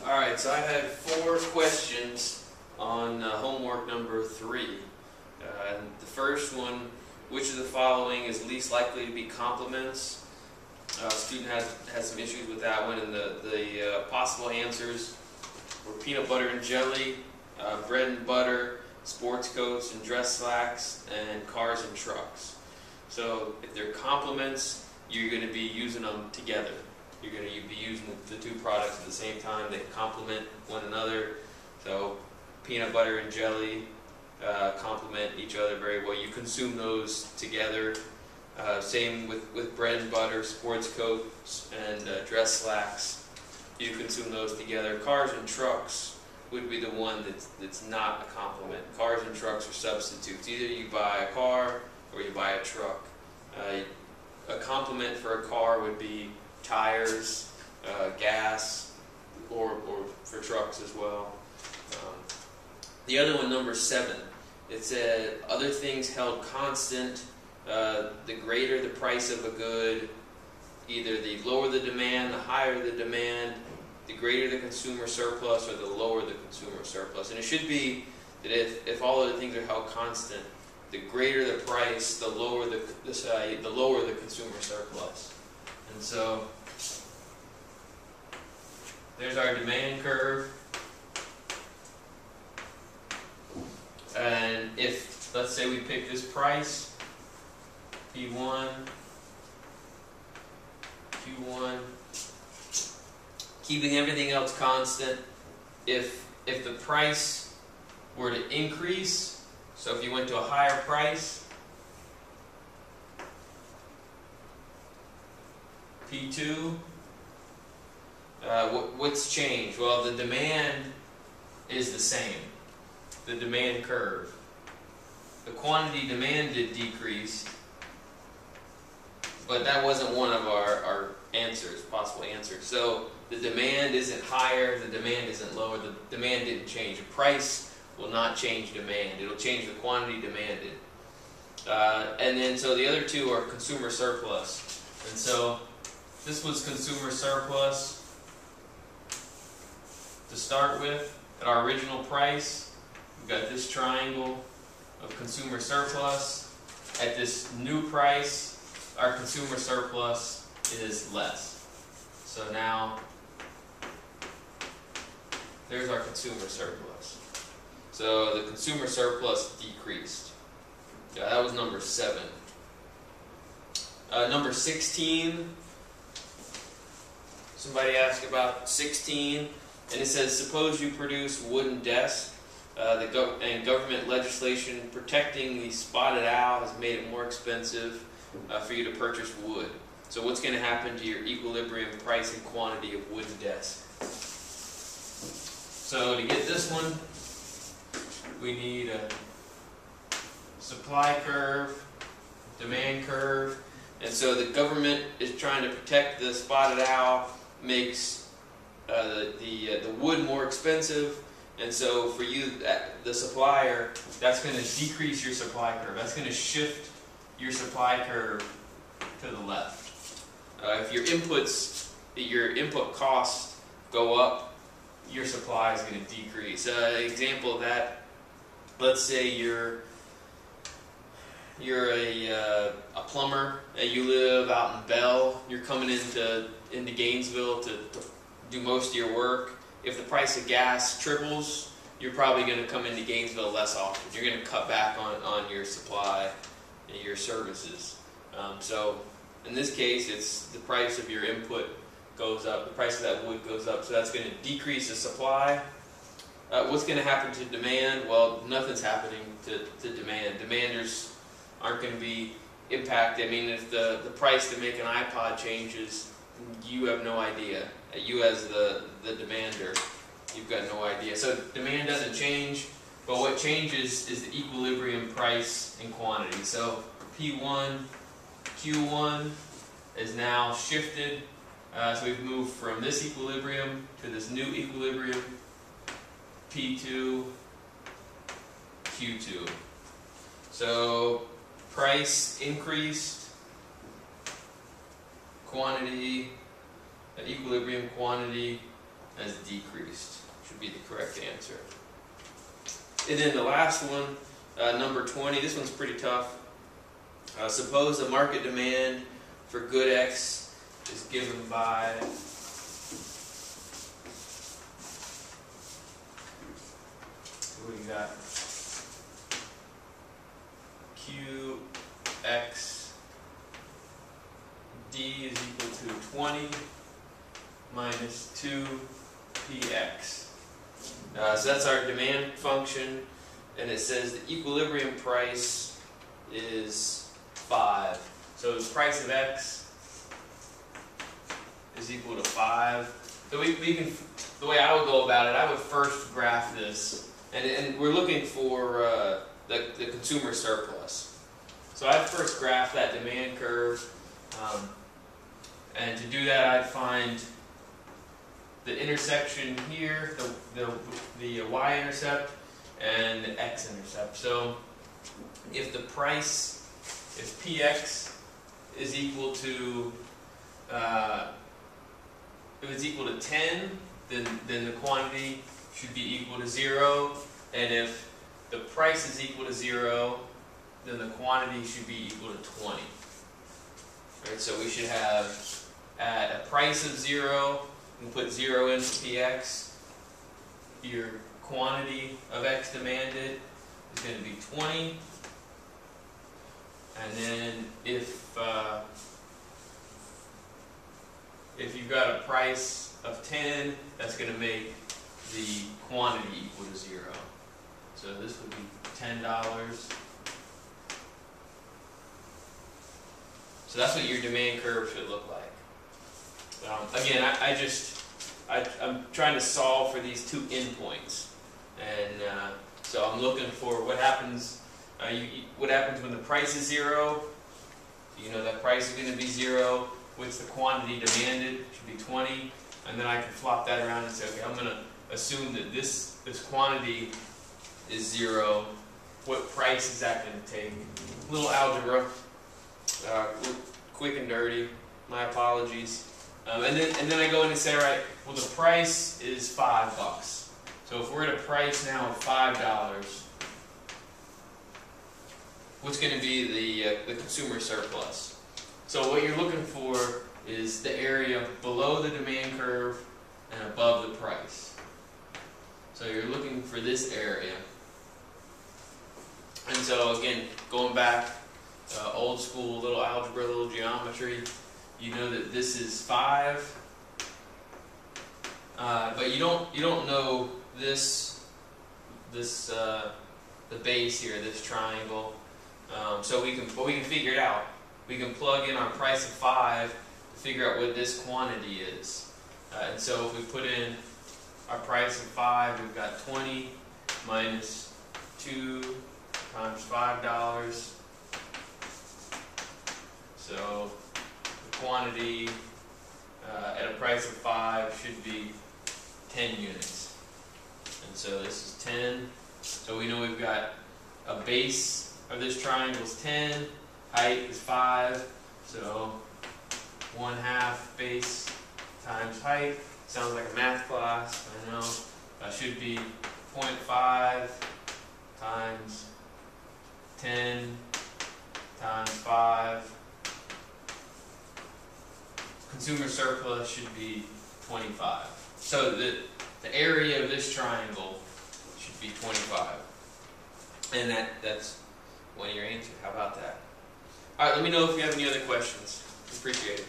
Alright, so I had 4 questions on homework number 3. The first one, which of the following is least likely to be complements? Student has some issues with that one, and the possible answers were peanut butter and jelly, bread and butter, sports coats and dress slacks, and cars and trucks. So if they're complements, you're going to be using them together. You're going to be using the 2 products at the same time. They complement one another. So peanut butter and jelly complement each other very well. You consume those together. Same with bread and butter, sports coats, and dress slacks. You consume those together. Cars and trucks would be the one that's not a complement. Cars and trucks are substitutes. Either you buy a car or you buy a truck. A complement for a car would be tires, gas, or for trucks as well. The other one, number 7, it said other things held constant. The greater the price of a good, either the lower the demand, the higher the demand, the greater the consumer surplus, or the lower the consumer surplus. And it should be that if all other things are held constant, the greater the price, the lower the consumer surplus. And so there's our demand curve. And if, let's say we pick this price, P1, Q1, keeping everything else constant, if the price were to increase, so if you went to a higher price, P2, what's changed? Well, the demand is the same, the demand curve. The quantity demanded decreased, but that wasn't one of our answers, possible answers. So the demand isn't higher, the demand isn't lower, the demand didn't change. The price will not change demand, it'll change the quantity demanded. And then so the other 2 are consumer surplus. And so this was consumer surplus to start with. At our original price, we've got this triangle of consumer surplus. At this new price, our consumer surplus is less. So now, there's our consumer surplus. So the consumer surplus decreased. Yeah, that was number 7. Number 16, somebody asked about 16, and it says, suppose you produce wooden desks, and government legislation protecting the spotted owl has made it more expensive for you to purchase wood. So what's going to happen to your equilibrium price and quantity of wooden desks? So to get this one, we need a supply curve, demand curve, and so the government is trying to protect the spotted owl, makes the wood more expensive, and so for you, the supplier, that's going to decrease your supply curve. That's going to shift your supply curve to the left. If your input costs go up, your supply is going to decrease. Example of that, let's say you're a plumber and you live out in Bell. You're coming into Gainesville to do most of your work. If the price of gas triples, you're probably going to come into Gainesville less often. You're going to cut back on your supply and your services. So in this case, it's the price of your input goes up, the price of that wood goes up, so that's going to decrease the supply. What's going to happen to demand? Well, nothing's happening to demand. Demanders aren't going to be impacted. I mean, if the price to make an iPod changes, you have no idea. You as the demander, you've got no idea. So demand doesn't change, but what changes is the equilibrium price and quantity. So P1, Q1 is now shifted. So we've moved from this equilibrium to this new equilibrium, P2, Q2. So price increased, quantity, equilibrium quantity has decreased. Should be the correct answer. And then the last one, number 20, this one's pretty tough. Suppose the market demand for good X is given by what do you got? QX D is equal to 20 minus 2PX. So that's our demand function, and it says the equilibrium price is 5. So the price of X is equal to 5. So we can, the way I would go about it, I would first graph this, and we're looking for the consumer surplus. So I'd first graph that demand curve, and to do that I'd find the intersection here, the y-intercept, and the x-intercept. So if the price, if px is equal to, if it's equal to 10, then the quantity should be equal to 0, and if the price is equal to 0, then the quantity should be equal to 20. Right, so we should have, at a price of 0, we put 0 in for px, your quantity of x demanded is going to be 20, and then if you've got a price of 10, that's going to make the quantity equal to 0. So this would be $10. So that's what your demand curve should look like. Again, I'm trying to solve for these two endpoints, and so I'm looking for what happens. What happens when the price is 0? You know that price is going to be 0. What's the quantity demanded? It should be 20, and then I can flop that around and say, okay, I'm going to assume that this quantity is 0. What price is that going to take? A little algebra, quick and dirty. My apologies. And then I go in and say, all right, well, the price is $5. So if we're at a price now of $5, what's going to be the consumer surplus? So what you're looking for is the area below the demand curve and above the price. So you're looking for this area. And so again, going back, old school, little algebra, little geometry, you know that this is 5, but you don't know this the base here, this triangle. So we can figure it out. We can plug in our price of 5 to figure out what this quantity is. And so if we put in our price of 5, we've got 20 minus 2 times $5. So the quantity at a price of 5 should be 10 units. And so this is 10. So we know we've got a base of this triangle is 10, height is 5, so 1/2 base times height. Sounds like a math class, I know. That should be 0.5 times 10 times 5. Consumer surplus should be 25. So the area of this triangle should be 25. And that's one of your answers. How about that? All right, let me know if you have any other questions. Appreciate it.